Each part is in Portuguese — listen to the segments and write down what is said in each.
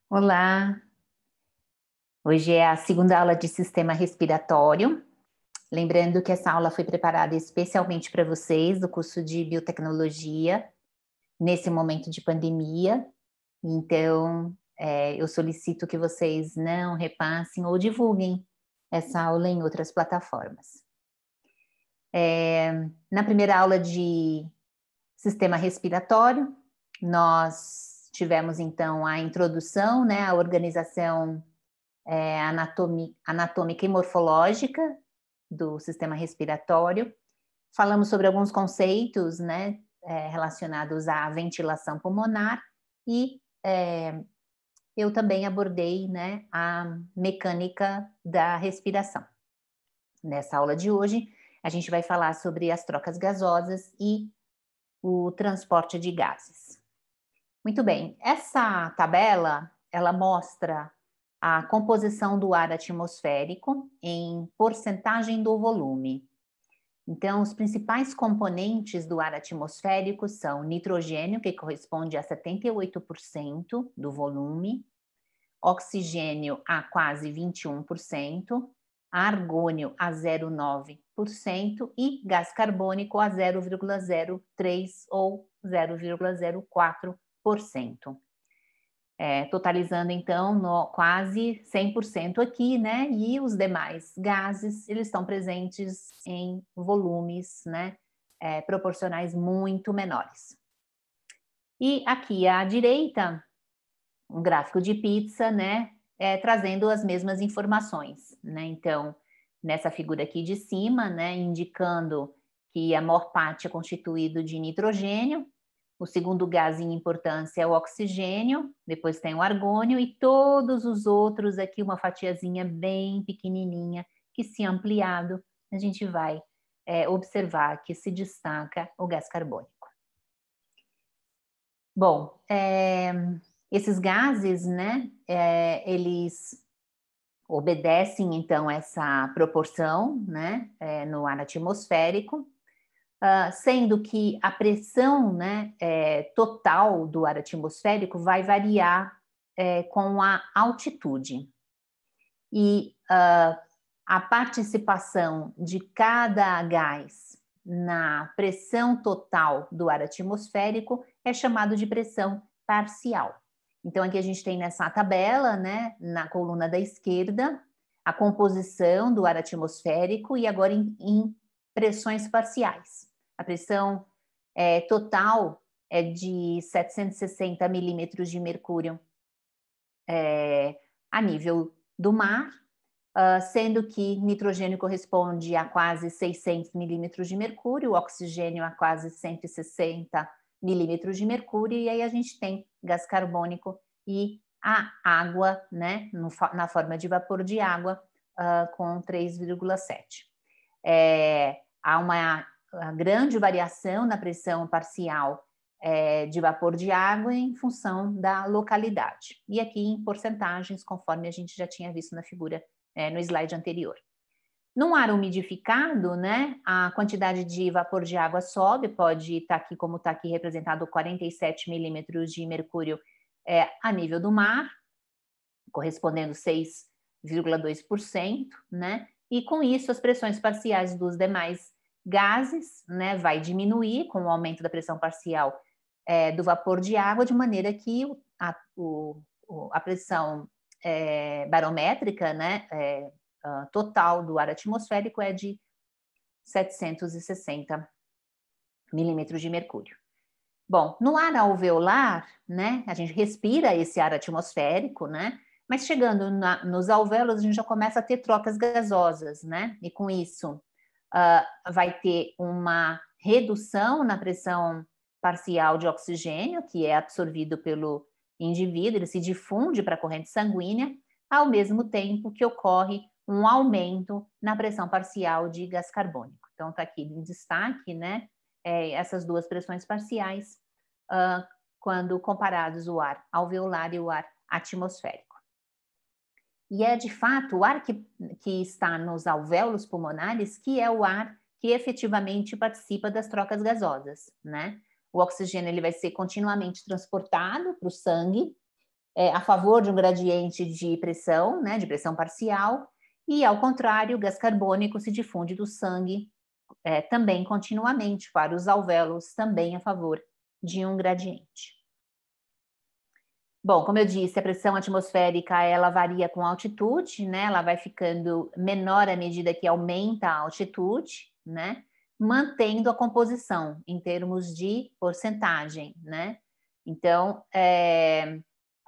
Olá, hoje é a segunda aula de sistema respiratório. Lembrando que essa aula foi preparada especialmente para vocês do curso de biotecnologia, nesse momento de pandemia. Então, eu solicito que vocês não repassem ou divulguem essa aula em outras plataformas. Na primeira aula de sistema respiratório, nós tivemos então a introdução, né, a organização anatômica e morfológica do sistema respiratório. Falamos sobre alguns conceitos, né, relacionados à ventilação pulmonar e eu também abordei, né, a mecânica da respiração. Nessa aula de hoje, a gente vai falar sobre as trocas gasosas e o transporte de gases. Muito bem, essa tabela, ela mostra a composição do ar atmosférico em porcentagem do volume. Então, os principais componentes do ar atmosférico são nitrogênio, que corresponde a 78% do volume, oxigênio a quase 21%, argônio a 0,9% e gás carbônico a 0,03% ou 0,04%. Totalizando então quase 100% aqui, né? E os demais gases, eles estão presentes em volumes, né, proporcionais muito menores. E aqui à direita, um gráfico de pizza, né, trazendo as mesmas informações, né? Então, nessa figura aqui de cima, né, indicando que a maior parte é constituído de nitrogênio. O segundo gás em importância é o oxigênio, depois tem o argônio e todos os outros aqui, uma fatiazinha bem pequenininha, que se ampliado, a gente vai observar que se destaca o gás carbônico. Bom, esses gases, né, eles obedecem, então, essa proporção, né, no ar atmosférico, sendo que a pressão, né, total do ar atmosférico vai variar com a altitude. E a participação de cada gás na pressão total do ar atmosférico é chamado de pressão parcial. Então, aqui a gente tem nessa tabela, né, na coluna da esquerda, a composição do ar atmosférico e agora em pressões parciais. A pressão total é de 760 milímetros de mercúrio a nível do mar, sendo que nitrogênio corresponde a quase 600 milímetros de mercúrio, oxigênio a quase 160 milímetros de mercúrio, e aí a gente tem gás carbônico e a água, né, na forma de vapor de água, com 3,7. Há uma grande variação na pressão parcial de vapor de água em função da localidade. E aqui em porcentagens, conforme a gente já tinha visto na figura, no slide anterior. Num ar umidificado, né, a quantidade de vapor de água sobe, pode estar aqui, como está aqui representado, 47 milímetros de mercúrio a nível do mar, correspondendo 6,2%, né? E com isso as pressões parciais dos demais gases, né, vai diminuir com o aumento da pressão parcial do vapor de água, de maneira que a pressão barométrica, né, total do ar atmosférico é de 760 milímetros de mercúrio. Bom, no ar alveolar, né, a gente respira esse ar atmosférico, né, mas chegando nos alvéolos a gente já começa a ter trocas gasosas, né, e com isso vai ter uma redução na pressão parcial de oxigênio, que é absorvido pelo indivíduo, ele se difunde para a corrente sanguínea, ao mesmo tempo que ocorre um aumento na pressão parcial de gás carbônico. Então, está aqui em destaque, né, essas duas pressões parciais, quando comparados o ar alveolar e o ar atmosférico. E é, de fato, o ar que está nos alvéolos pulmonares que é o ar que efetivamente participa das trocas gasosas, né? O oxigênio ele vai ser continuamente transportado para o sangue a favor de um gradiente de pressão, né, de pressão parcial, e, ao contrário, o gás carbônico se difunde do sangue também continuamente para os alvéolos, também a favor de um gradiente. Bom, como eu disse, a pressão atmosférica, ela varia com a altitude, né? Ela vai ficando menor à medida que aumenta a altitude, né? Mantendo a composição em termos de porcentagem, né? Então,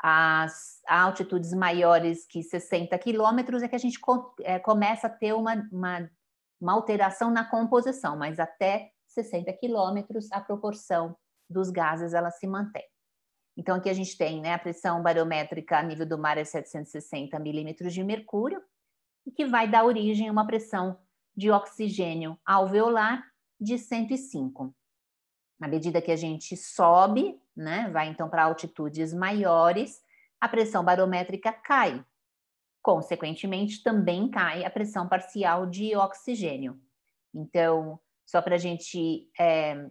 as altitudes maiores que 60 quilômetros é que a gente começa a ter uma alteração na composição, mas até 60 quilômetros a proporção dos gases ela se mantém. Então, aqui a gente tem, né, a pressão barométrica a nível do mar é 760 milímetros de mercúrio, e que vai dar origem a uma pressão de oxigênio alveolar de 105. À medida que a gente sobe, né, vai então para altitudes maiores, a pressão barométrica cai. Consequentemente, também cai a pressão parcial de oxigênio. Então, só para a gente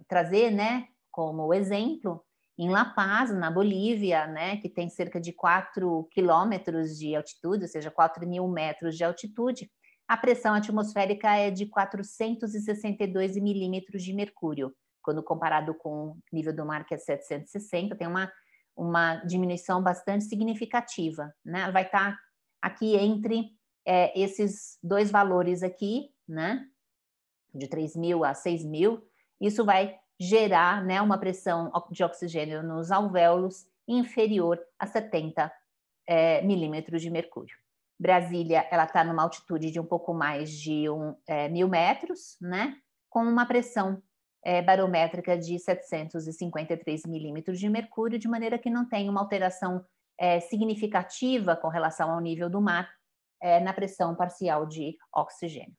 trazer, né, como exemplo, em La Paz, na Bolívia, né, que tem cerca de 4 quilômetros de altitude, ou seja, 4.000 metros de altitude, a pressão atmosférica é de 462 milímetros de mercúrio, quando comparado com o nível do mar, que é 760, tem uma diminuição bastante significativa, né? Vai estar aqui entre esses dois valores aqui, né, de 3.000 a 6.000, isso vai gerar, né, uma pressão de oxigênio nos alvéolos inferior a 70 milímetros de mercúrio. Brasília, ela está numa altitude de um pouco mais de 1.000 metros, né, com uma pressão barométrica de 753 milímetros de mercúrio, de maneira que não tem uma alteração significativa com relação ao nível do mar na pressão parcial de oxigênio.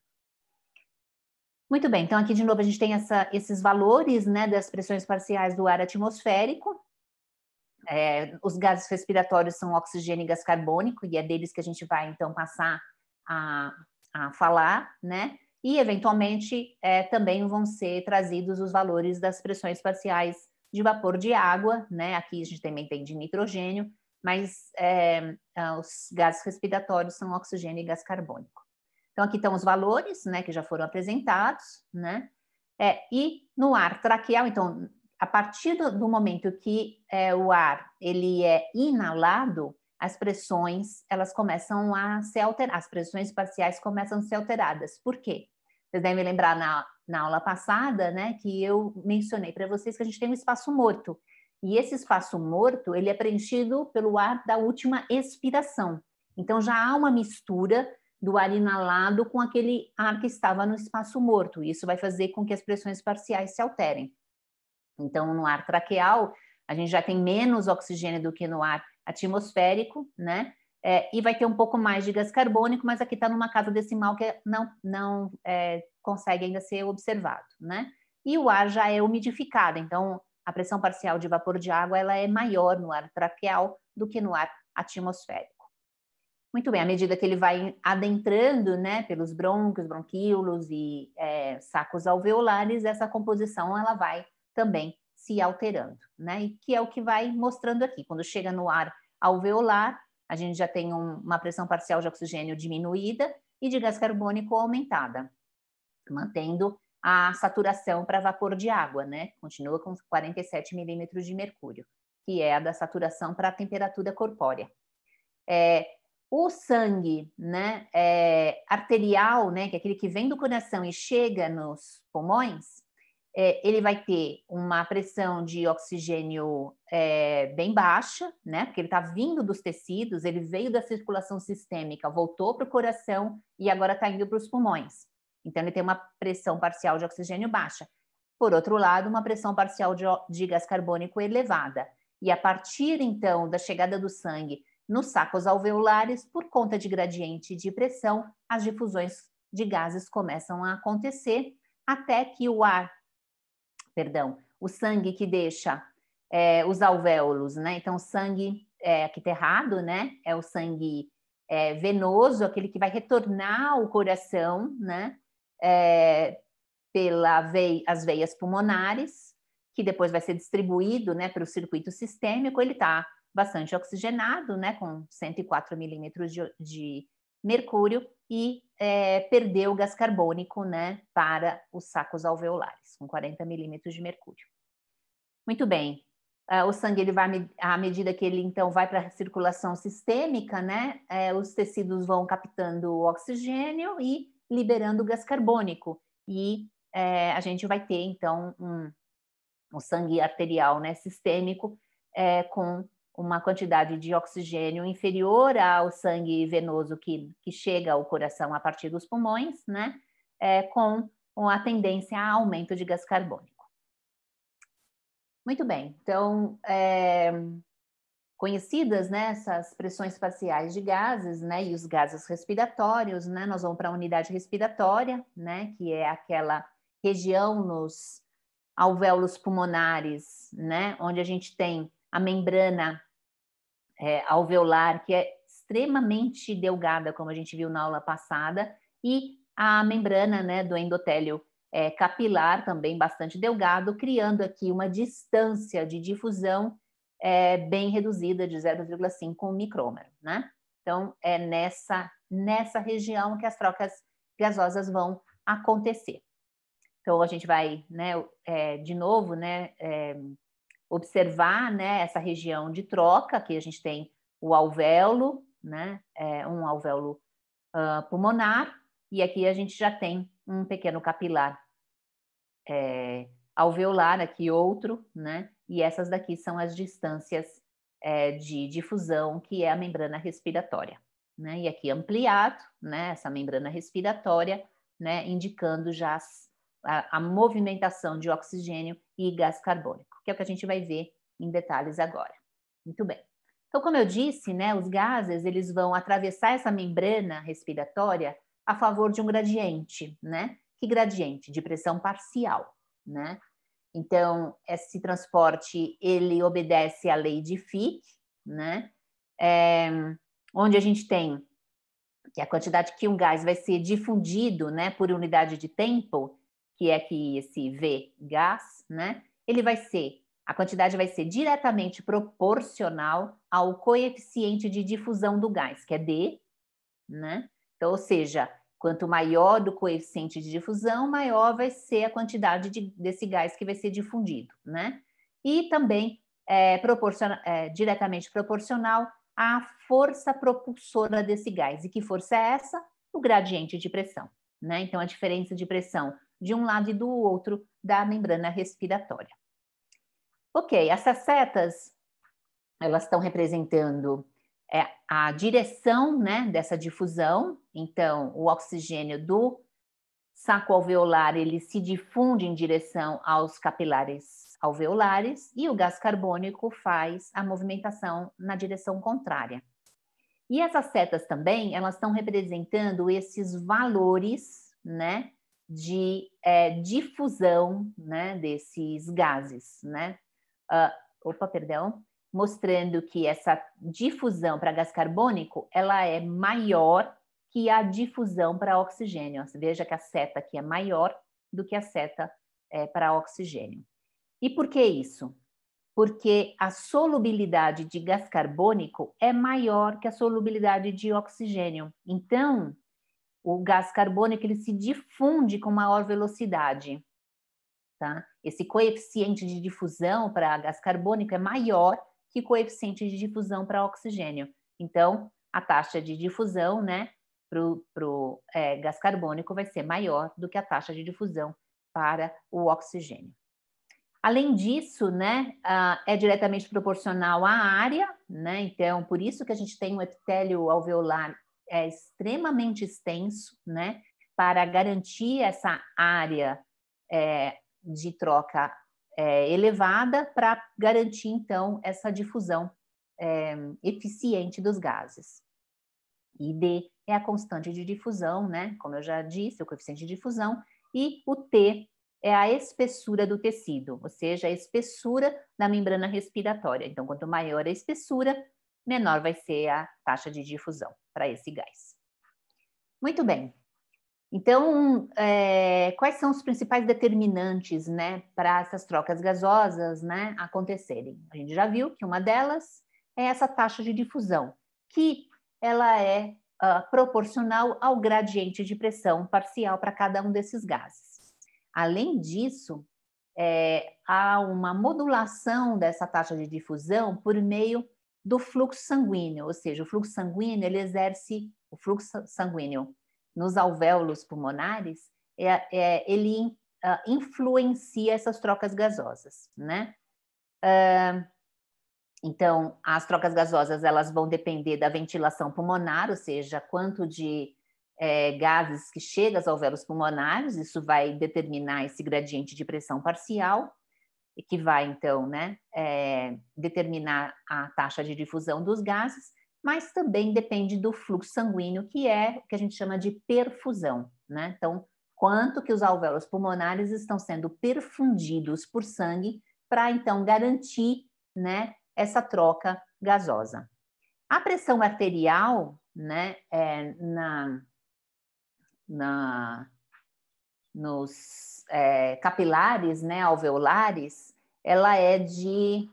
Muito bem, então aqui de novo a gente tem esses valores, né, das pressões parciais do ar atmosférico. Os gases respiratórios são oxigênio e gás carbônico, e é deles que a gente vai então passar a falar, né? E eventualmente também vão ser trazidos os valores das pressões parciais de vapor de água, né? Aqui a gente também tem de nitrogênio, mas os gases respiratórios são oxigênio e gás carbônico. Então, aqui estão os valores, né, que já foram apresentados, né? E no ar traqueal, então, a partir do momento que o ar ele é inalado, as pressões elas começam a ser alteradas, as pressões parciais começam a ser alteradas. Por quê? Vocês devem lembrar na aula passada, né, que eu mencionei para vocês que a gente tem um espaço morto. E esse espaço morto, ele é preenchido pelo ar da última expiração. Então, já há uma mistura do ar inalado com aquele ar que estava no espaço morto. Isso vai fazer com que as pressões parciais se alterem. Então, no ar traqueal, a gente já tem menos oxigênio do que no ar atmosférico, né? E vai ter um pouco mais de gás carbônico, mas aqui está numa casa decimal que não consegue ainda ser observado, né? E o ar já é umidificado, então a pressão parcial de vapor de água ela é maior no ar traqueal do que no ar atmosférico. Muito bem, à medida que ele vai adentrando, né, pelos brônquios, bronquíolos e sacos alveolares, essa composição ela vai também se alterando, né? E que é o que vai mostrando aqui. Quando chega no ar alveolar, a gente já tem uma pressão parcial de oxigênio diminuída e de gás carbônico aumentada, mantendo a saturação para vapor de água, né? Continua com 47 milímetros de mercúrio, que é a da saturação para a temperatura corpórea. O sangue, né, arterial, né, que é aquele que vem do coração e chega nos pulmões, ele vai ter uma pressão de oxigênio bem baixa, né, porque ele está vindo dos tecidos, ele veio da circulação sistêmica, voltou para o coração e agora está indo para os pulmões. Então, ele tem uma pressão parcial de oxigênio baixa. Por outro lado, uma pressão parcial de gás carbônico elevada. E a partir, então, da chegada do sangue nos sacos alveolares, por conta de gradiente de pressão, as difusões de gases começam a acontecer até que o sangue que deixa os alvéolos, né? Então, o sangue aqui errado, né? É o sangue venoso, aquele que vai retornar ao coração, né? As veias pulmonares, que depois vai ser distribuído, né, para o circuito sistêmico. Ele está bastante oxigenado, né, com 104 milímetros de mercúrio, e perdeu o gás carbônico, né, para os sacos alveolares, com 40 milímetros de mercúrio. Muito bem. O sangue, ele vai, à medida que ele então vai para a circulação sistêmica, né, os tecidos vão captando o oxigênio e liberando o gás carbônico. E a gente vai ter então um sangue arterial, né, sistêmico, com uma quantidade de oxigênio inferior ao sangue venoso que chega ao coração a partir dos pulmões, né, com a tendência a aumento de gás carbônico. Muito bem, então, conhecidas, né, essas pressões parciais de gases, né, e os gases respiratórios, né, nós vamos para a unidade respiratória, né, que é aquela região nos alvéolos pulmonares, né, onde a gente tem a membrana alveolar, que é extremamente delgada, como a gente viu na aula passada, e a membrana, né, do endotélio capilar, também bastante delgado, criando aqui uma distância de difusão bem reduzida, de 0,5 micrômetro, né? Então, é nessa região que as trocas gasosas vão acontecer. Então, a gente vai, né, de novo, né, observar, né, essa região de troca. Aqui a gente tem o alvéolo, né, um alvéolo pulmonar, e aqui a gente já tem um pequeno capilar alveolar, aqui outro, né, e essas daqui são as distâncias de difusão, que é a membrana respiratória, né, e aqui ampliado, né, essa membrana respiratória, né, indicando já a movimentação de oxigênio e gás carbônico, que é o que a gente vai ver em detalhes agora. Muito bem. Então, como eu disse, né, os gases, eles vão atravessar essa membrana respiratória a favor de um gradiente, né? Que gradiente? De pressão parcial, né? Então, esse transporte, ele obedece à lei de Fick, né? Onde a gente tem que a quantidade que um gás vai ser difundido, né, por unidade de tempo, que é aqui esse V, gás, né? A quantidade vai ser diretamente proporcional ao coeficiente de difusão do gás, que é D, né? Então, ou seja, quanto maior o coeficiente de difusão, maior vai ser a quantidade desse gás que vai ser difundido, né? E também diretamente proporcional à força propulsora desse gás. E que força é essa? O gradiente de pressão, né? Então, a diferença de pressão de um lado e do outro da membrana respiratória. Ok, essas setas, elas estão representando a direção, né, dessa difusão. Então, o oxigênio do saco alveolar, ele se difunde em direção aos capilares alveolares, e o gás carbônico faz a movimentação na direção contrária. E essas setas também, elas estão representando esses valores, né, de difusão, né, desses gases, né? Mostrando que essa difusão para gás carbônico, ela é maior que a difusão para oxigênio. Veja que a seta aqui é maior do que a seta para oxigênio. E por que isso? Porque a solubilidade de gás carbônico é maior que a solubilidade de oxigênio. Então, o gás carbônico, ele se difunde com maior velocidade, tá? Esse coeficiente de difusão para gás carbônico é maior que o coeficiente de difusão para oxigênio. Então, a taxa de difusão, né, para o gás carbônico vai ser maior do que a taxa de difusão para o oxigênio. Além disso, né, é diretamente proporcional à área, né? Então, por isso que a gente tem um epitélio alveolar extremamente extenso, né, para garantir essa área de troca elevada, para garantir, então, essa difusão eficiente dos gases. E D é a constante de difusão, né? Como eu já disse, o coeficiente de difusão, e o T é a espessura do tecido, ou seja, a espessura da membrana respiratória. Então, quanto maior a espessura, menor vai ser a taxa de difusão para esse gás. Muito bem. Então, quais são os principais determinantes, né, para essas trocas gasosas, né, acontecerem? A gente já viu que uma delas é essa taxa de difusão, que ela é proporcional ao gradiente de pressão parcial para cada um desses gases. Além disso, há uma modulação dessa taxa de difusão por meio do fluxo sanguíneo, ou seja, o fluxo sanguíneo, ele exerce, o fluxo sanguíneo nos alvéolos pulmonares, ele influencia essas trocas gasosas, né? Então, as trocas gasosas, elas vão depender da ventilação pulmonar, ou seja, quanto de gases que chegam aos alvéolos pulmonares, isso vai determinar esse gradiente de pressão parcial, e que vai, então, né, determinar a taxa de difusão dos gases, mas também depende do fluxo sanguíneo, que é o que a gente chama de perfusão, né? Então, quanto que os alvéolos pulmonares estão sendo perfundidos por sangue para, então, garantir, né, essa troca gasosa. A pressão arterial, né, nos capilares, né, alveolares, ela é de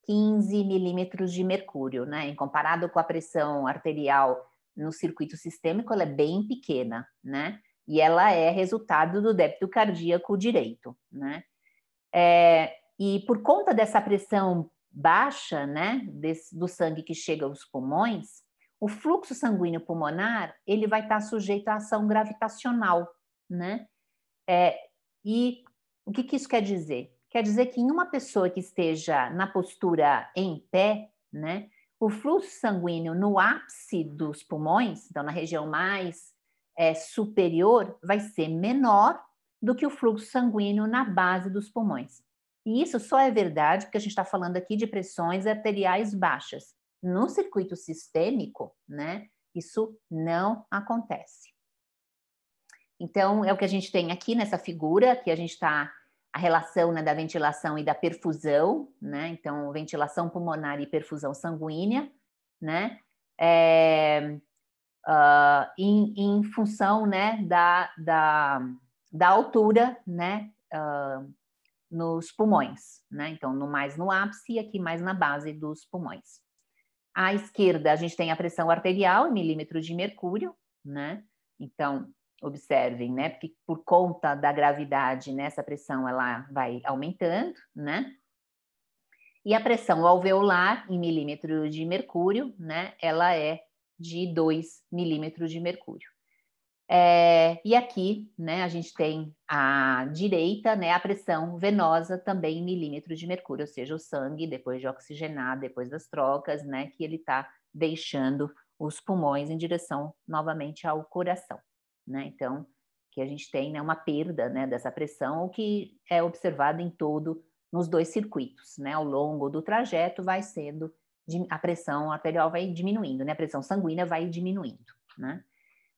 15 milímetros de mercúrio, né? Em comparado com a pressão arterial no circuito sistêmico, ela é bem pequena, né? E ela é resultado do débito cardíaco direito, né? E por conta dessa pressão baixa, né, do sangue que chega aos pulmões, o fluxo sanguíneo pulmonar, ele vai estar sujeito à ação gravitacional, né? E o que isso quer dizer? Quer dizer que em uma pessoa que esteja na postura em pé, né, o fluxo sanguíneo no ápice dos pulmões, então na região mais superior, vai ser menor do que o fluxo sanguíneo na base dos pulmões. E isso só é verdade porque a gente está falando aqui de pressões arteriais baixas. No circuito sistêmico, né, isso não acontece. Então, é o que a gente tem aqui nessa figura, que a gente está a relação, né, da ventilação e da perfusão, né? Então, ventilação pulmonar e perfusão sanguínea, né? Em função, né, da altura, né, nos pulmões, né? Então, mais no ápice e aqui mais na base dos pulmões. À esquerda, a gente tem a pressão arterial em milímetros de mercúrio, né? Então, observem, né? Porque por conta da gravidade, né, essa pressão ela vai aumentando, né? E a pressão alveolar em milímetros de mercúrio, né? Ela é de 2 milímetros de mercúrio. E aqui, né, a gente tem à direita, né, a pressão venosa também em milímetros de mercúrio, ou seja, o sangue, depois de oxigenar, depois das trocas, né, que ele está deixando os pulmões em direção novamente ao coração, né? Então, que a gente tem, né, uma perda, né, dessa pressão, o que é observado em todo, nos dois circuitos, né? Ao longo do trajeto vai sendo, a pressão arterial vai diminuindo, né? A pressão sanguínea vai diminuindo, né?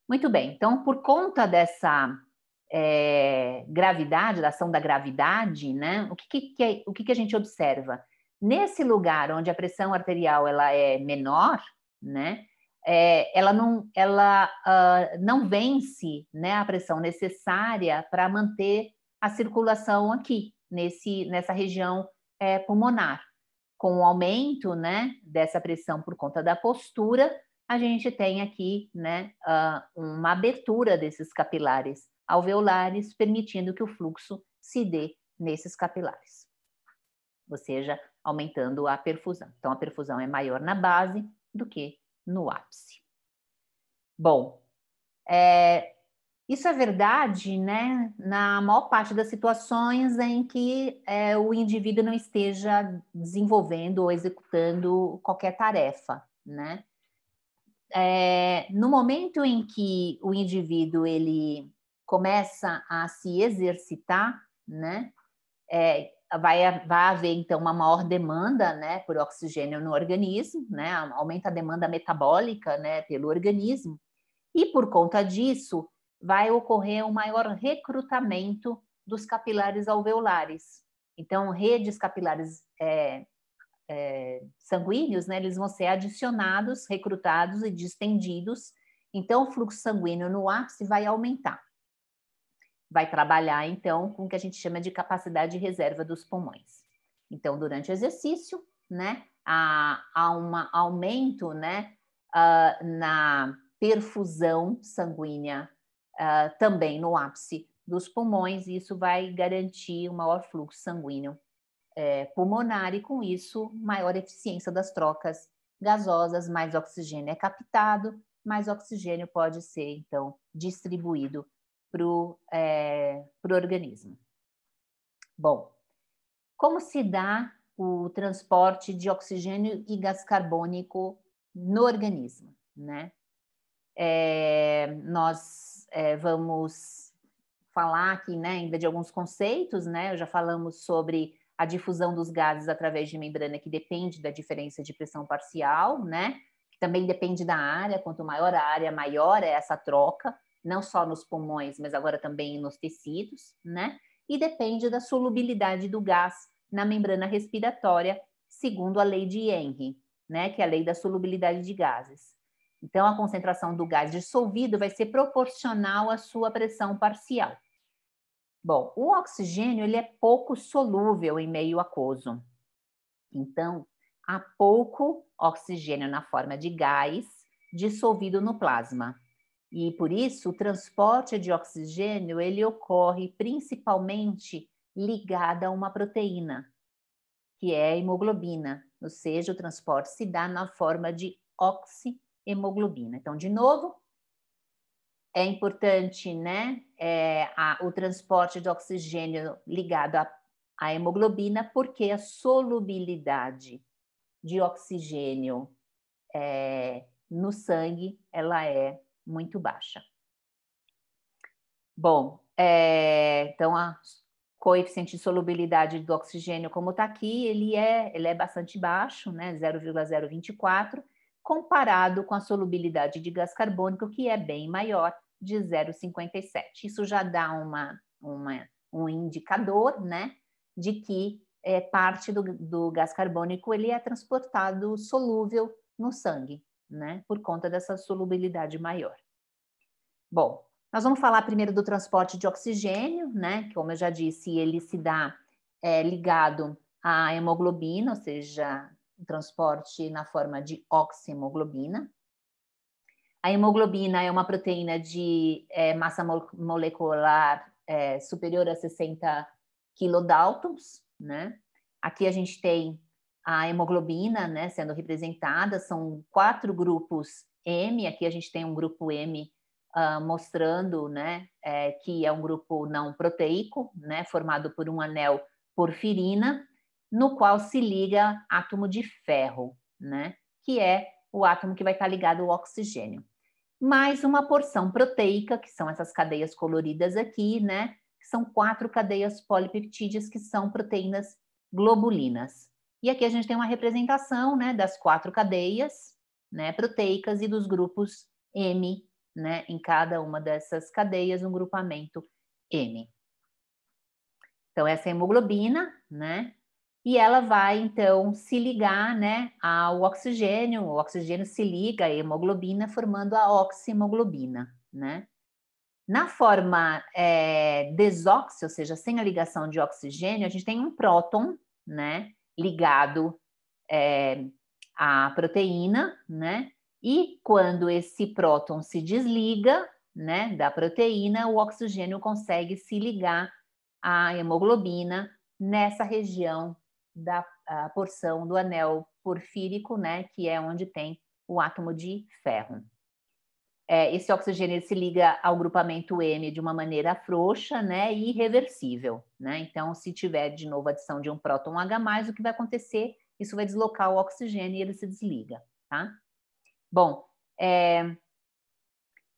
Muito bem, então, por conta dessa gravidade, da ação da gravidade, né, o que a gente observa? Nesse lugar onde a pressão arterial ela é menor, né, ela não vence, né, a pressão necessária para manter a circulação aqui, nessa região pulmonar. Com o aumento, né, dessa pressão por conta da postura, a gente tem aqui, né, uma abertura desses capilares alveolares, permitindo que o fluxo se dê nesses capilares, ou seja, aumentando a perfusão. Então, a perfusão é maior na base do que no ápice. Bom, isso é verdade, né, na maior parte das situações em que o indivíduo não esteja desenvolvendo ou executando qualquer tarefa, né? No momento em que o indivíduo ele começa a se exercitar, né, vai haver então uma maior demanda, né, por oxigênio no organismo, né, aumenta a demanda metabólica, né, pelo organismo, e por conta disso vai ocorrer um maior recrutamento dos capilares alveolares. Então, redes capilares sanguíneos, né, eles vão ser adicionados, recrutados e distendidos. Então, o fluxo sanguíneo no ápice vai aumentar. Vai trabalhar, então, com o que a gente chama de capacidade de reserva dos pulmões. Então, durante o exercício, né, há um aumento, né, na perfusão sanguínea, também no ápice dos pulmões, e isso vai garantir um maior fluxo sanguíneo pulmonar e, com isso, maior eficiência das trocas gasosas, mais oxigênio é captado, mais oxigênio pode ser, então, distribuído para o organismo. Bom, como se dá o transporte de oxigênio e gás carbônico no organismo, né? Nós vamos falar aqui, né, ainda de alguns conceitos, né? Já falamos sobre a difusão dos gases através de membrana, que depende da diferença de pressão parcial, né? Que também depende da área, quanto maior a área, maior é essa troca, não só nos pulmões, mas agora também nos tecidos, né? E depende da solubilidade do gás na membrana respiratória, segundo a lei de Henry, né? Que é a lei da solubilidade de gases. Então, a concentração do gás dissolvido vai ser proporcional à sua pressão parcial. Bom, o oxigênio ele é pouco solúvel em meio aquoso. Então, há pouco oxigênio na forma de gás dissolvido no plasma. E, por isso, o transporte de oxigênio ele ocorre principalmente ligado a uma proteína, que é a hemoglobina. Ou seja, o transporte se dá na forma de oxihemoglobina. Então, de novo, é importante, né, o transporte de oxigênio ligado à hemoglobina, porque a solubilidade de oxigênio no sangue ela é muito baixa. Bom, então a coeficiente de solubilidade do oxigênio, como está aqui, ele é bastante baixo, né, 0,024, comparado com a solubilidade de gás carbônico, que é bem maior, de 0,57. Isso já dá um indicador, né, de que parte do gás carbônico ele é transportado solúvel no sangue, né, por conta dessa solubilidade maior. Bom, nós vamos falar primeiro do transporte de oxigênio, né, que, como eu já disse, ele se dá ligado à hemoglobina, ou seja, o transporte na forma de oxihemoglobina. A hemoglobina é uma proteína de massa molecular superior a 60 kilodaltons, né? Aqui a gente tem a hemoglobina, né, sendo representada, são 4 grupos M, aqui a gente tem um grupo M mostrando, né, que é um grupo não proteico, né, formado por um anel porfirina, no qual se liga átomo de ferro, né, que é o átomo que vai estar ligado ao oxigênio. Mais uma porção proteica, que são essas cadeias coloridas aqui, né, que são 4 cadeias polipeptídeas, que são proteínas globulinas. E aqui a gente tem uma representação, né, das 4 cadeias, né, proteicas e dos grupos M, né, em cada uma dessas cadeias, um grupamento M. Então, essa é a hemoglobina, né, e ela vai, então, se ligar, né, ao oxigênio, o oxigênio se liga à hemoglobina, formando a oxihemoglobina, né. Na forma desóxi, ou seja, sem a ligação de oxigênio, a gente tem um próton, né, ligado à proteína, né, e quando esse próton se desliga, né, da proteína, o oxigênio consegue se ligar à hemoglobina nessa região da porção do anel porfírico, né, que é onde tem o átomo de ferro. Esse oxigênio se liga ao grupamento M de uma maneira frouxa, né, e irreversível, né? Então, se tiver de novo adição de um próton H+, o que vai acontecer? Isso vai deslocar o oxigênio e ele se desliga, tá? Bom,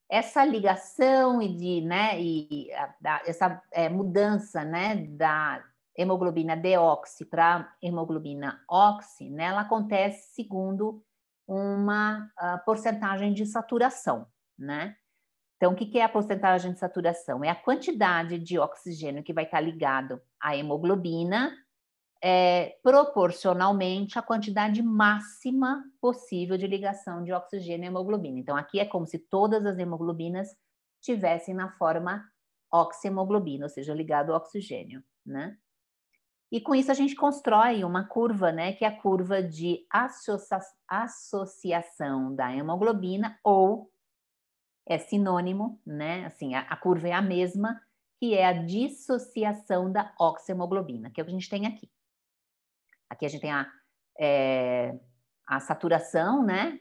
essa ligação essa mudança, né, da hemoglobina deoxi para hemoglobina oxi, né, ela acontece segundo uma porcentagem de saturação, né? Então, o que é a porcentagem de saturação? É a quantidade de oxigênio que vai estar ligado à hemoglobina proporcionalmente à quantidade máxima possível de ligação de oxigênio à hemoglobina. Então, aqui é como se todas as hemoglobinas estivessem na forma oxihemoglobina, ou seja, ligado ao oxigênio, né? E com isso a gente constrói uma curva, né, que é a curva de associação da hemoglobina, ou é sinônimo, né, assim, a curva é a mesma, que é a dissociação da oxihemoglobina, que é o que a gente tem aqui. Aqui a gente tem a saturação, né,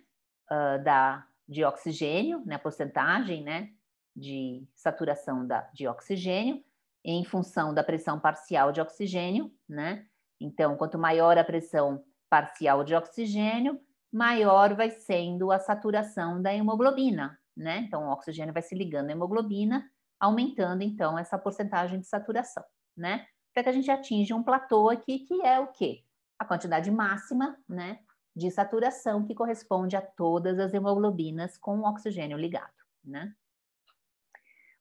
de oxigênio, né, a porcentagem, né, de saturação de oxigênio, em função da pressão parcial de oxigênio, né? Então, quanto maior a pressão parcial de oxigênio, maior vai sendo a saturação da hemoglobina, né? Então, o oxigênio vai se ligando à hemoglobina, aumentando, então, essa porcentagem de saturação, né? Para que a gente atinja um platô aqui, que é o quê? A quantidade máxima, né, de saturação, que corresponde a todas as hemoglobinas com o oxigênio ligado, né?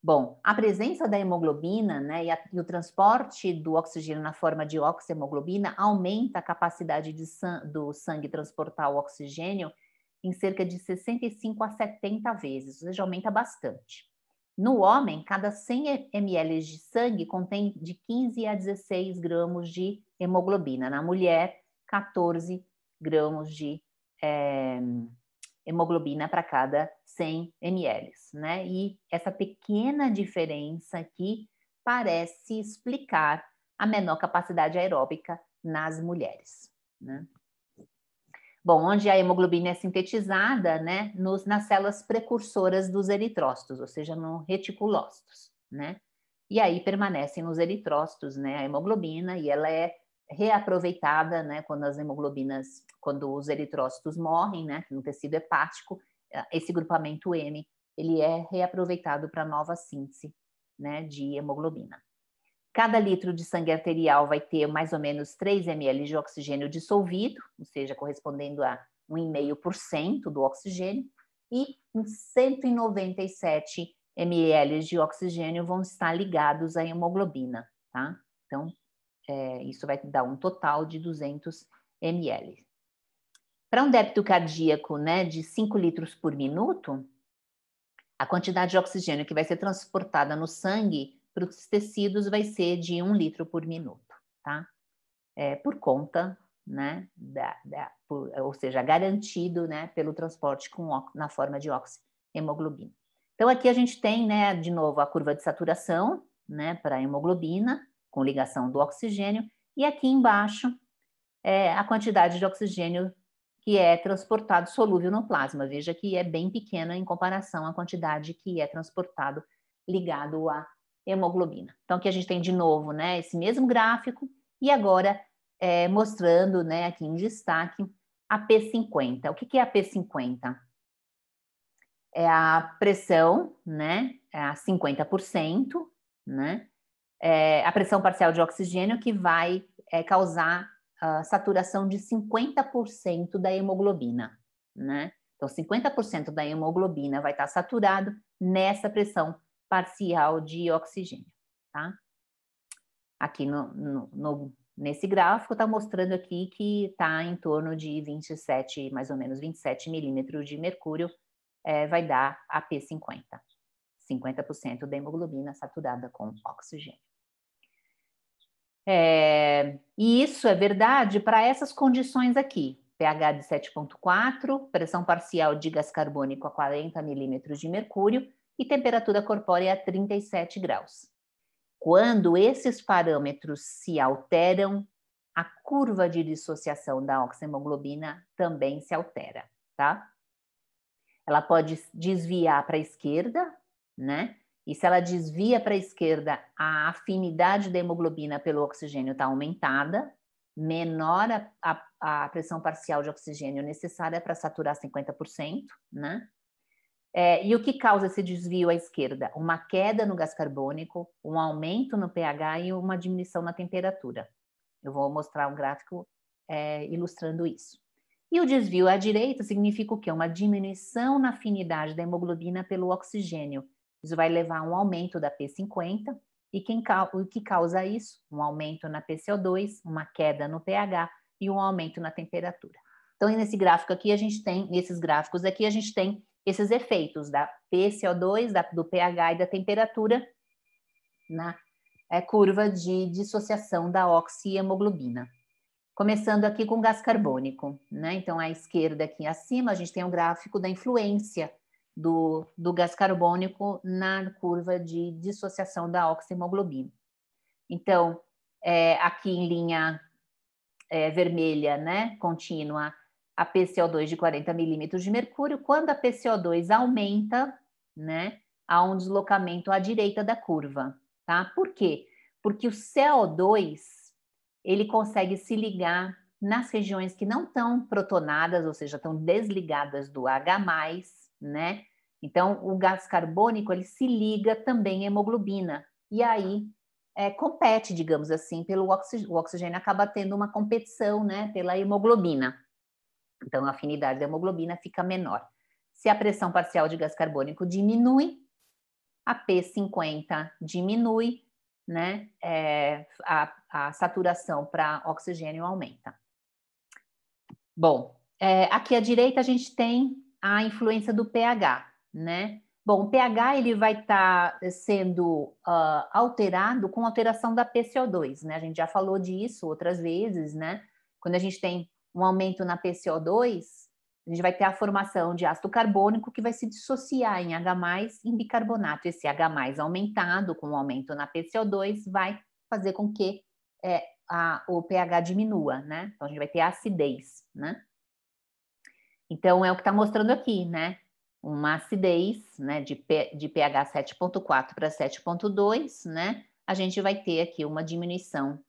Bom, a presença da hemoglobina, né, e o transporte do oxigênio na forma de oxihemoglobina aumenta a capacidade do sangue transportar o oxigênio em cerca de 65 a 70 vezes, ou seja, aumenta bastante. No homem, cada 100 ml de sangue contém de 15 a 16 gramas de hemoglobina. Na mulher, 14 gramas de hemoglobina para cada 100 ml, né? E essa pequena diferença aqui parece explicar a menor capacidade aeróbica nas mulheres, né? Bom, onde a hemoglobina é sintetizada, né, nas células precursoras dos eritrócitos, ou seja, no reticulócitos, né? E aí permanece nos eritrócitos, né, a hemoglobina, e ela é reaproveitada, né, quando os eritrócitos morrem, né, no tecido hepático, esse grupamento M, ele é reaproveitado para nova síntese, né, de hemoglobina. Cada litro de sangue arterial vai ter mais ou menos 3 ml de oxigênio dissolvido, ou seja, correspondendo a 1,5% do oxigênio, e 197 ml de oxigênio vão estar ligados à hemoglobina, tá? Então, isso vai dar um total de 200 ml. Para um débito cardíaco, né, de 5 litros por minuto, a quantidade de oxigênio que vai ser transportada no sangue para os tecidos vai ser de 1 litro por minuto, tá? Por conta, né, ou seja, garantido, né, pelo transporte na forma de oxihemoglobina. Então, aqui a gente tem, né, de novo, a curva de saturação, né, para a hemoglobina, com ligação do oxigênio, e aqui embaixo a quantidade de oxigênio que é transportado solúvel no plasma. Veja que é bem pequena em comparação à quantidade que é transportado ligado à hemoglobina. Então, aqui a gente tem de novo, né, esse mesmo gráfico, e agora mostrando, né, aqui em destaque, a P50. O que é a P50? É a pressão, né, a 50%, né, a pressão parcial de oxigênio que vai causar a saturação de 50% da hemoglobina, né? Então, 50% da hemoglobina vai estar saturado nessa pressão parcial de oxigênio, tá? Aqui nesse gráfico está mostrando aqui que está em torno de 27, mais ou menos 27 milímetros de mercúrio, vai dar a P50, 50% da hemoglobina saturada com oxigênio. E isso é verdade para essas condições aqui, pH de 7,4, pressão parcial de gás carbônico a 40 milímetros de mercúrio e temperatura corpórea a 37 graus. Quando esses parâmetros se alteram, a curva de dissociação da oxihemoglobina também se altera, tá? Ela pode desviar para a esquerda, né? E se ela desvia para a esquerda, a afinidade da hemoglobina pelo oxigênio está aumentada, menor a pressão parcial de oxigênio necessária para saturar 50%, né? E o que causa esse desvio à esquerda? Uma queda no gás carbônico, um aumento no pH e uma diminuição na temperatura. Eu vou mostrar um gráfico ilustrando isso. E o desvio à direita significa o quê? Uma diminuição na afinidade da hemoglobina pelo oxigênio. Isso vai levar a um aumento da P50, e o que causa isso? Um aumento na PCO2, uma queda no pH e um aumento na temperatura. Então, nesse gráfico aqui, nesses gráficos aqui, a gente tem esses efeitos da PCO2, do pH e da temperatura curva de dissociação da oxihemoglobina. Começando aqui com gás carbônico, né? Então, à esquerda aqui acima, a gente tem um gráfico da influência do gás carbônico na curva de dissociação da oxihemoglobina. Então, aqui em linha vermelha, né, contínua, a PCO2 de 40 milímetros de mercúrio. Quando a PCO2 aumenta, né, há um deslocamento à direita da curva, tá? Por quê? Porque o CO2, ele consegue se ligar nas regiões que não estão protonadas, ou seja, estão desligadas do H+, né? Então, o gás carbônico, ele se liga também à hemoglobina, e aí compete, digamos assim, pelo oxigênio. O oxigênio acaba tendo uma competição, né, pela hemoglobina. Então, a afinidade da hemoglobina fica menor. Se a pressão parcial de gás carbônico diminui, a P50 diminui, né, a saturação para oxigênio aumenta. Bom, aqui à direita a gente tem a influência do pH, né? Bom, o pH ele vai estar sendo alterado com alteração da PCO2, né? A gente já falou disso outras vezes, né? Quando a gente tem um aumento na PCO2, a gente vai ter a formação de ácido carbônico que vai se dissociar em H+, em bicarbonato. Esse H+ aumentado com o aumento na PCO2 vai fazer com que o pH diminua, né? Então, a gente vai ter acidez, né? Então, é o que está mostrando aqui, né? Uma acidez, né, de pH 7,4 para 7,2, né? A gente vai ter aqui uma diminuição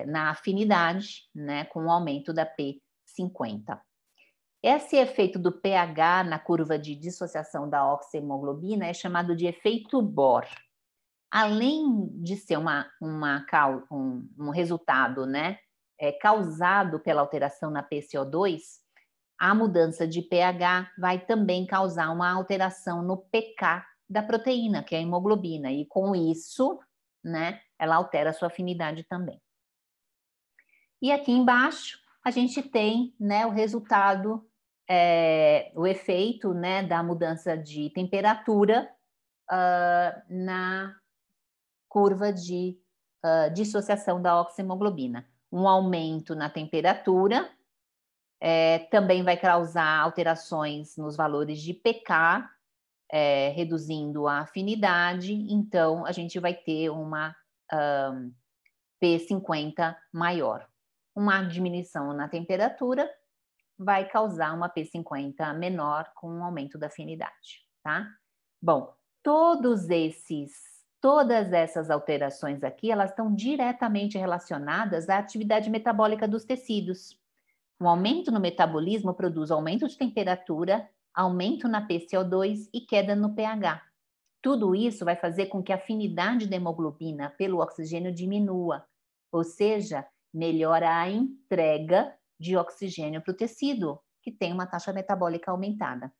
na afinidade, né, com o aumento da P50. Esse efeito do pH na curva de dissociação da oxihemoglobina é chamado de efeito Bohr. Além de ser um resultado, né, causado pela alteração na PCO2, a mudança de pH vai também causar uma alteração no pK da proteína, que é a hemoglobina, e com isso, né, ela altera a sua afinidade também. E aqui embaixo a gente tem, né, o resultado, o efeito, né, da mudança de temperatura na curva de dissociação da oxihemoglobina. Um aumento na temperatura também vai causar alterações nos valores de pK, reduzindo a afinidade, então a gente vai ter uma P50 maior. Uma diminuição na temperatura vai causar uma P50 menor com um aumento da afinidade, tá? Bom, todas essas alterações aqui, elas estão diretamente relacionadas à atividade metabólica dos tecidos. O aumento no metabolismo produz aumento de temperatura, aumento na PCO2 e queda no pH. Tudo isso vai fazer com que a afinidade da hemoglobina pelo oxigênio diminua, ou seja, melhora a entrega de oxigênio para o tecido, que tem uma taxa metabólica aumentada.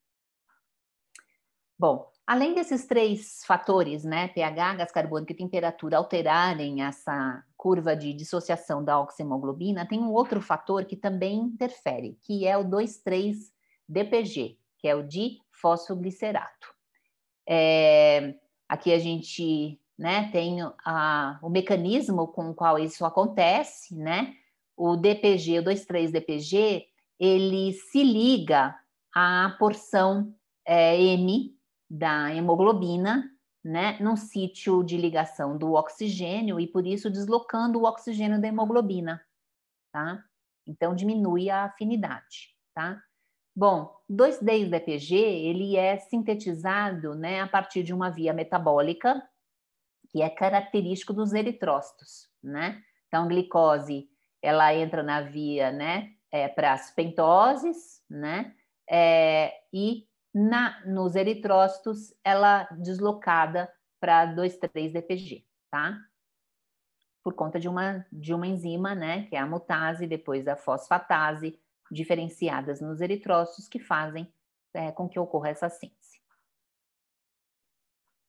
Bom, além desses três fatores, né, pH, gás carbônico e temperatura, alterarem essa curva de dissociação da oxihemoglobina, tem um outro fator que também interfere, que é o 2,3-DPG, que é o difosfoglicerato. Aqui a gente, né, tem o mecanismo com o qual isso acontece, né? O DPG, o 2,3-DPG, ele se liga à porção M da hemoglobina, né, num sítio de ligação do oxigênio e por isso deslocando o oxigênio da hemoglobina, tá? Então diminui a afinidade, tá? Bom, 2,3-DPG, ele é sintetizado, né, a partir de uma via metabólica que é característico dos eritrócitos, né? Então, glicose, ela entra na via, né, para as pentoses, né? E nos eritrócitos, ela deslocada para 2,3-DPG, tá? Por conta de uma enzima, né, que é a mutase, depois a fosfatase, diferenciadas nos eritrócitos, que fazem com que ocorra essa síntese.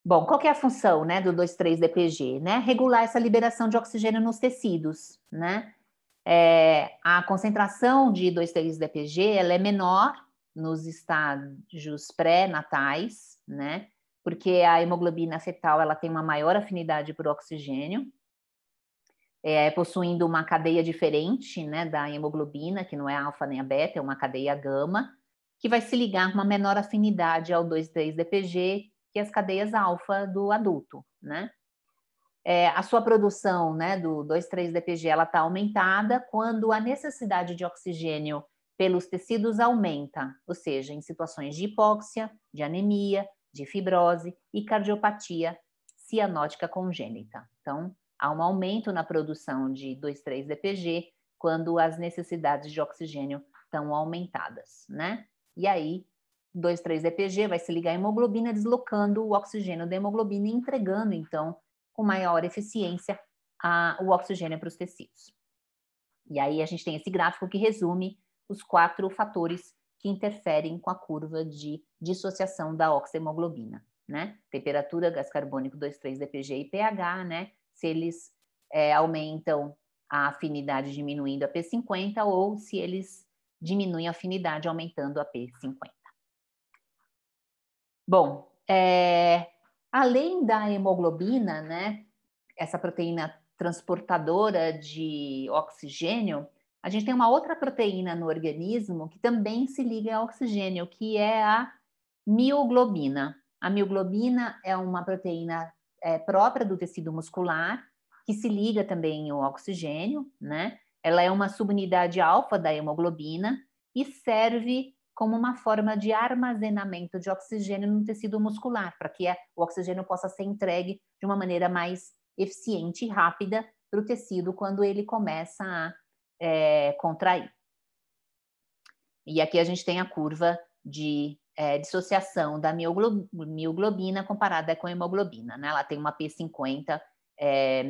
Bom, qual que é a função, né, do 2,3-DPG? Né? Regular essa liberação de oxigênio nos tecidos, né? A concentração de 2,3-DPG ela é menor nos estágios pré-natais, né? porque a hemoglobina fetal ela tem uma maior afinidade por oxigênio, possuindo uma cadeia diferente, né, da hemoglobina, que não é alfa nem a beta, é uma cadeia gama, que vai se ligar com uma menor afinidade ao 2,3-DPG que as cadeias alfa do adulto, né? A sua produção, né, do 2,3-DPG ela está aumentada quando a necessidade de oxigênio pelos tecidos aumenta, ou seja, em situações de hipóxia, de anemia, de fibrose e cardiopatia cianótica congênita. Então, há um aumento na produção de 2,3-DPG quando as necessidades de oxigênio estão aumentadas, né? E aí, 2,3-DPG vai se ligar à hemoglobina, deslocando o oxigênio da hemoglobina e entregando, então, com maior eficiência, o oxigênio para os tecidos. E aí a gente tem esse gráfico que resume os 4 fatores que interferem com a curva de dissociação da oxihemoglobina, né? Temperatura, gás carbônico, 2,3-DPG e pH, né? Se eles aumentam a afinidade diminuindo a P50 ou se eles diminuem a afinidade aumentando a P50. Bom, além da hemoglobina, né? Essa proteína transportadora de oxigênio, a gente tem uma outra proteína no organismo que também se liga ao oxigênio, que é a mioglobina. A mioglobina é uma proteína própria do tecido muscular, que se liga também ao oxigênio, né? Ela é uma subunidade alfa da hemoglobina e serve como uma forma de armazenamento de oxigênio no tecido muscular, para que o oxigênio possa ser entregue de uma maneira mais eficiente e rápida para o tecido quando ele começa a contrair. E aqui a gente tem a curva de dissociação da mioglobina comparada com a hemoglobina, né? Ela tem uma P50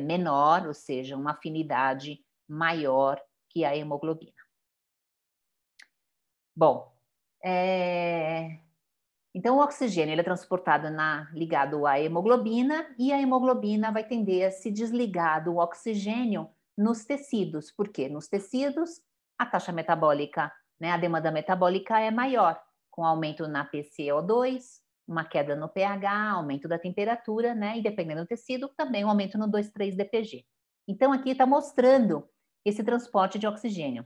menor, ou seja, uma afinidade maior que a hemoglobina. Bom, então o oxigênio ele é transportado ligado à hemoglobina e a hemoglobina vai tender a se desligar do oxigênio nos tecidos. Por quê? Nos tecidos a taxa metabólica, né, a demanda metabólica é maior, com aumento na PCO2, uma queda no pH, aumento da temperatura, né, e dependendo do tecido, também um aumento no 2,3-DPG. Então aqui está mostrando esse transporte de oxigênio.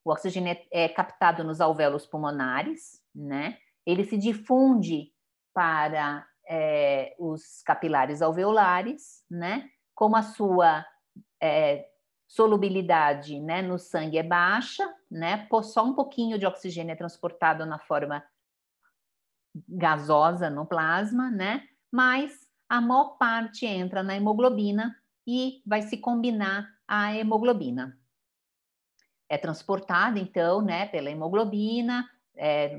O oxigênio é captado nos alvéolos pulmonares, né? Ele se difunde para os capilares alveolares, né? Como a sua solubilidade, né, no sangue é baixa, né? Só um pouquinho de oxigênio é transportado na forma gasosa no plasma, né? Mas a maior parte entra na hemoglobina e vai se combinar a hemoglobina. É transportada, então, né, pela hemoglobina,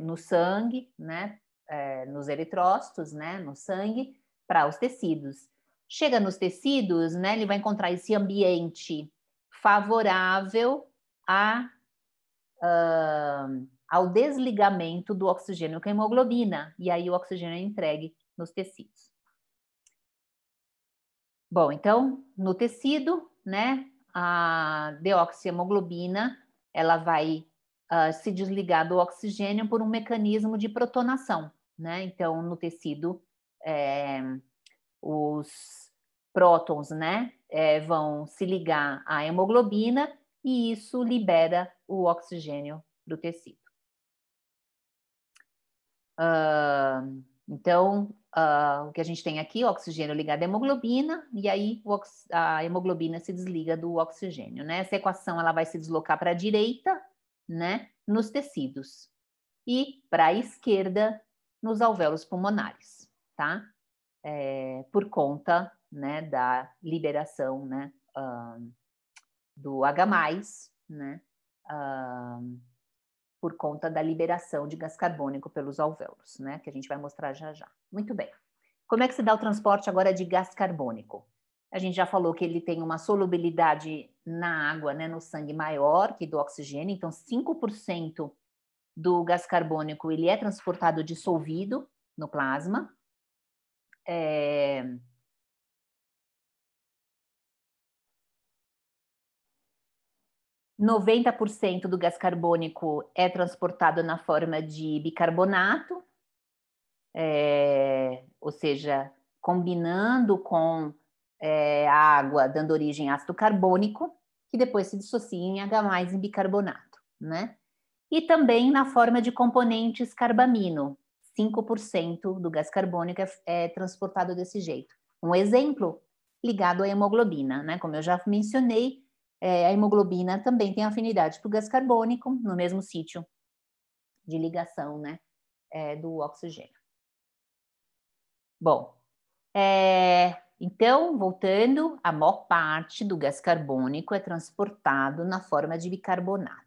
no sangue, né, nos eritrócitos, né, no sangue, para os tecidos. Chega nos tecidos, né, ele vai encontrar esse ambiente favorável ao desligamento do oxigênio com a hemoglobina, e aí o oxigênio é entregue nos tecidos. Bom, então, no tecido, né, a deoxihemoglobina, ela vai se desligar do oxigênio por um mecanismo de protonação, né? Então, no tecido, os prótons, né, vão se ligar à hemoglobina e isso libera o oxigênio do tecido. Então, o que a gente tem aqui, o oxigênio ligado à hemoglobina, e aí a hemoglobina se desliga do oxigênio, né? Essa equação ela vai se deslocar para a direita, né, nos tecidos, e para a esquerda nos alvéolos pulmonares, tá? Por conta, né, da liberação, né, do H+, né, por conta da liberação de gás carbônico pelos alvéolos, né? Que a gente vai mostrar já já. Muito bem. Como é que se dá o transporte agora de gás carbônico? A gente já falou que ele tem uma solubilidade na água, né, no sangue maior que do oxigênio, então 5% do gás carbônico ele é transportado dissolvido no plasma. 90% do gás carbônico é transportado na forma de bicarbonato ou seja, combinando com a água, dando origem a ácido carbônico, que depois se dissocia em H+, em bicarbonato, né? E também na forma de componentes carbamino, 5% do gás carbônico é transportado desse jeito. Um exemplo ligado à hemoglobina, né? Como eu já mencionei, a hemoglobina também tem afinidade para o gás carbônico no mesmo sítio de ligação, né? Do oxigênio. Bom, então, voltando, a maior parte do gás carbônico é transportado na forma de bicarbonato.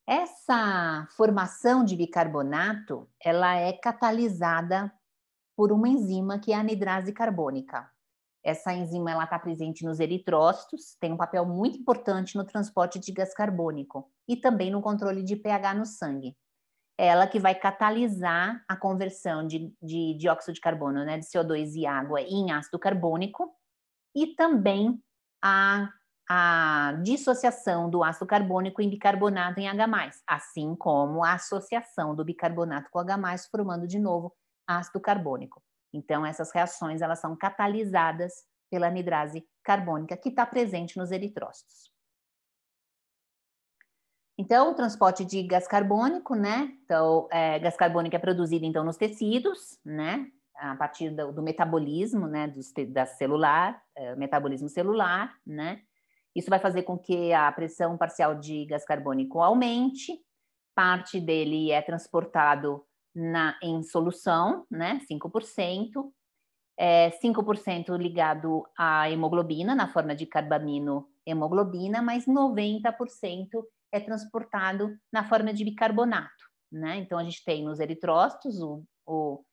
Essa formação de bicarbonato, ela é catalisada por uma enzima que é a anidrase carbônica. Essa enzima ela está presente nos eritrócitos, tem um papel muito importante no transporte de gás carbônico e também no controle de pH no sangue. É ela que vai catalisar a conversão de dióxido de carbono, né, de CO2 e água em ácido carbônico e também a dissociação do ácido carbônico em bicarbonato em H+, assim como a associação do bicarbonato com H+, formando de novo ácido carbônico. Então, essas reações elas são catalisadas pela anidrase carbônica, que está presente nos eritrócitos. Então, o transporte de gás carbônico, né? Então, gás carbônico é produzido, então, nos tecidos, né? A partir do metabolismo, né? Da celular, metabolismo celular, né? Isso vai fazer com que a pressão parcial de gás carbônico aumente, parte dele é transportado em solução, né? 5%, 5% ligado à hemoglobina, na forma de carbamino hemoglobina, mas 90% é transportado na forma de bicarbonato, né? Então, a gente tem nos eritrócitos o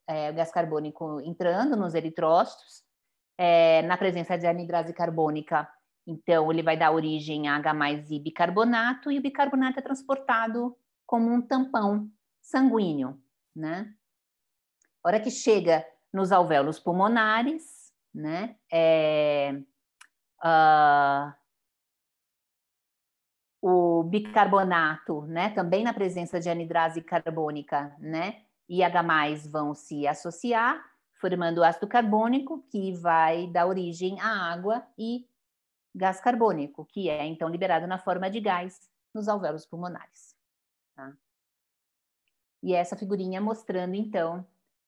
gás carbônico entrando nos eritrócitos, na presença de anidrase carbônica, então ele vai dar origem a H+ e bicarbonato, e o bicarbonato é transportado como um tampão sanguíneo, né? A hora que chega nos alvéolos pulmonares, né? O bicarbonato, né? Também na presença de anidrase carbônica, né? E H+ vão se associar, formando ácido carbônico, que vai dar origem à água e gás carbônico, que é então liberado na forma de gás nos alvéolos pulmonares. Tá? E essa figurinha mostrando então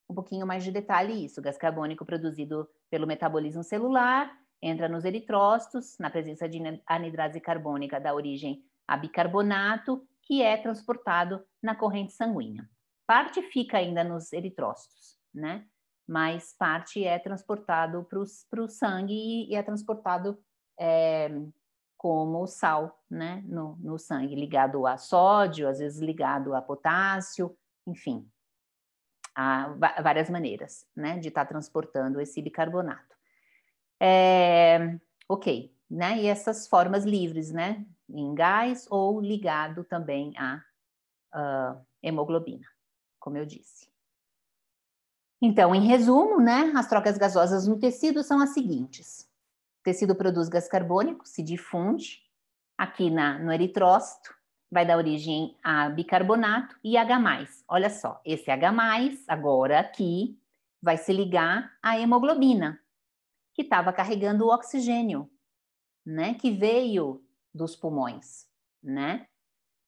um pouquinho mais de detalhe isso, gás carbônico produzido pelo metabolismo celular, entra nos eritrócitos, na presença de anidrase carbônica dá origem a bicarbonato, que é transportado na corrente sanguínea. Parte fica ainda nos eritrócitos, né? Mas parte é transportado para o sangue e é transportado como sal, né? No sangue, ligado a sódio, às vezes ligado a potássio, enfim. Há várias maneiras, né, de estar transportando esse bicarbonato. Ok, né, e essas formas livres, né, em gás ou ligado também à hemoglobina, como eu disse. Então, em resumo, né, as trocas gasosas no tecido são as seguintes. O tecido produz gás carbônico, se difunde aqui no eritrócito, vai dar origem a bicarbonato e H+. Olha só, esse H+, agora aqui, vai se ligar à hemoglobina, que estava carregando o oxigênio, né? Que veio dos pulmões, né?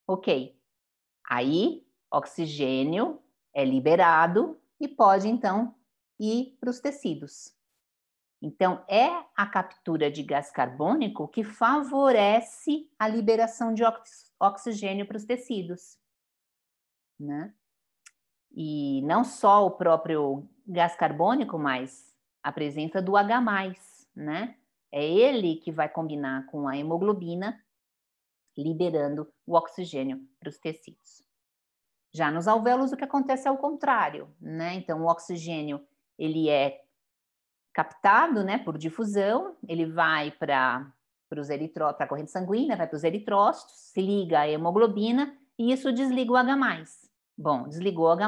Ok. Aí, oxigênio é liberado e pode, então, ir para os tecidos. Então, é a captura de gás carbônico que favorece a liberação de oxigênio para os tecidos, né? E não só o próprio gás carbônico, mas a presença do H+, né? É ele que vai combinar com a hemoglobina, liberando o oxigênio para os tecidos. Já nos alvéolos, o que acontece é o contrário, né? Então, o oxigênio, ele é captado, né, por difusão, ele vai para a corrente sanguínea, vai para os eritrócitos, se liga à hemoglobina e isso desliga o H+. Bom, desligou o H+,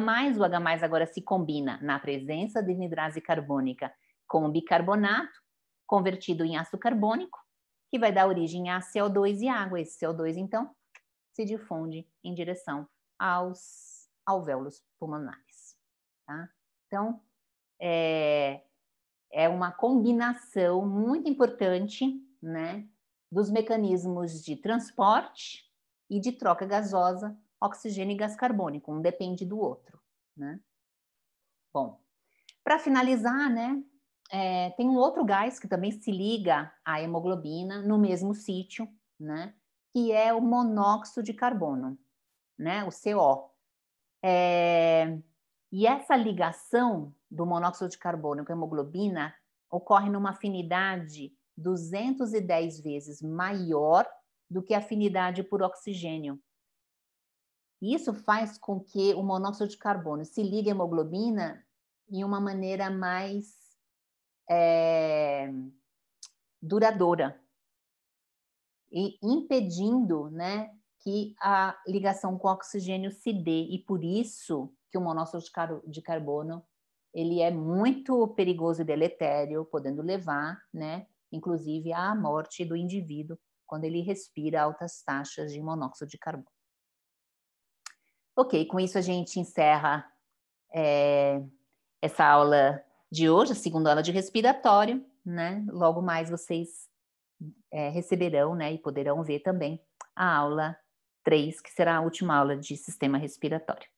agora se combina na presença de anidrase carbônica com o bicarbonato, convertido em ácido carbônico, que vai dar origem a CO2 e água. Esse CO2, então, se difunde em direção aos alvéolos pulmonares. tá? Então, é uma combinação muito importante, né, dos mecanismos de transporte e de troca gasosa, oxigênio e gás carbônico, um depende do outro, né? Bom, para finalizar, né, tem um outro gás que também se liga à hemoglobina no mesmo sítio, né, que é o monóxido de carbono, né, o CO. E essa ligação do monóxido de carbono com a hemoglobina ocorre numa afinidade 210 vezes maior do que a afinidade por oxigênio. Isso faz com que o monóxido de carbono se ligue à hemoglobina de uma maneira mais duradoura e impedindo, né, que a ligação com o oxigênio se dê, e por isso que o monóxido de carbono ele é muito perigoso e deletério, podendo levar, né, inclusive à morte do indivíduo quando ele respira altas taxas de monóxido de carbono. Ok, com isso a gente encerra essa aula de hoje, a segunda aula de respiratório, né? Logo mais vocês receberão, né, e poderão ver também a aula 3, que será a última aula de sistema respiratório.